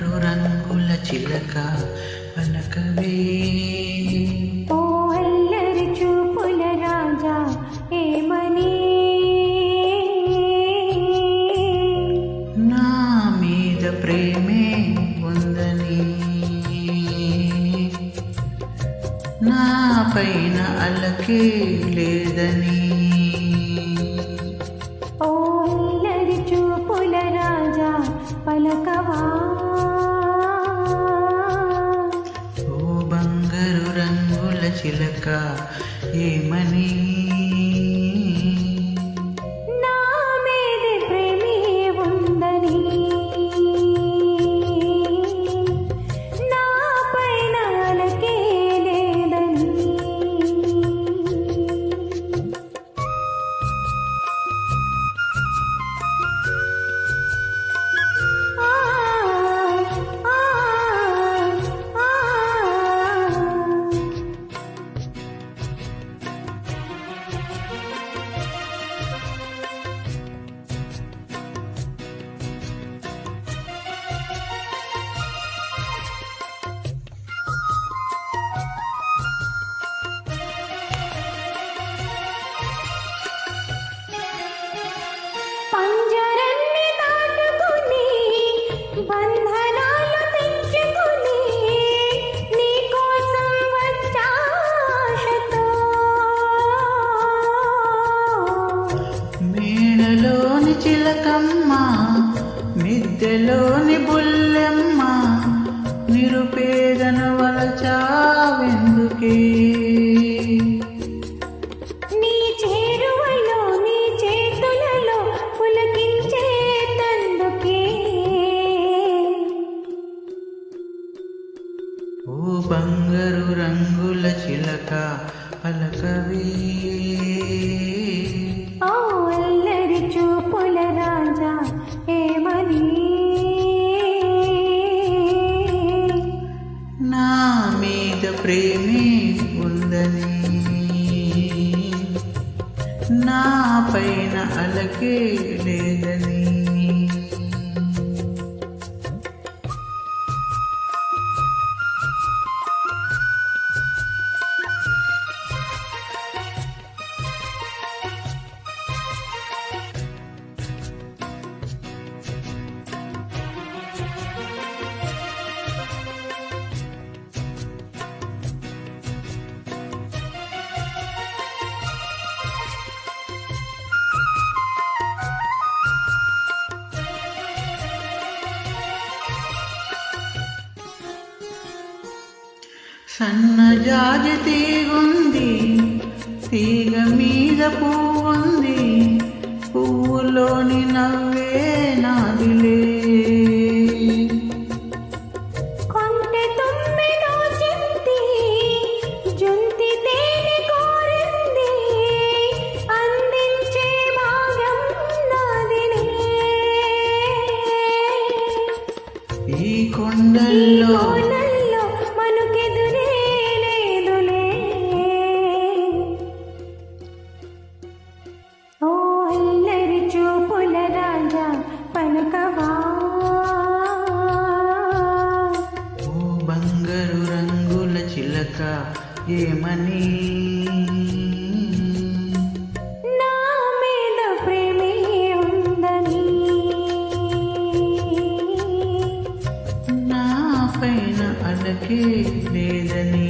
బంగారు రంగుల చిలక పలకవే ఓ అల్లరి చూపుల రాజా ఏమని నా మీద ప్రేమే ఉందని నా పైన అలకే లేదని ఓ అల్లరి చూపుల రాజా పలకవా ఓ బంగారు రంగుల చిలక ఏమని నా మీద ప్రేమే ఉందని నా పైన అలకే లేదని పంజరాన్ని దాటుకుని బంధనాలు తెంచుకుని నీ కోసం వచ్చాశతో మేడలోని చిలకమ్మ మిద్దెలోని బుల్లెమ్మ నిరుపేదను వలచావెందుకే నీ చేరువలో నీ చేతులలో పులకించే తందుకే ఓ బంగారు రంగుల చిలక పలకవే ఓ అల్లరి చూపుల రాజా ఏమని నా మీద ప్రేమే ఉందని నా పైన అలకే లేదని సన్నజాజి తీగుంది తీగ మీద పువ్వుంది పువ్వులోని నవ్వే నాదిలే కొంటె తుమ్మెదో చింతి జుంటి తేనె కోరింది అందించే భాగ్యం నాదిలే ఈ కొండల్లో మనకెదురే లేదులే ఓ అల్లరి చూపుల రాజా పలకవా ఓ బంగారు రంగుల చిలక ఏమని నా మీద ప్రేమే ఉందని నా పైన అలకే లేదని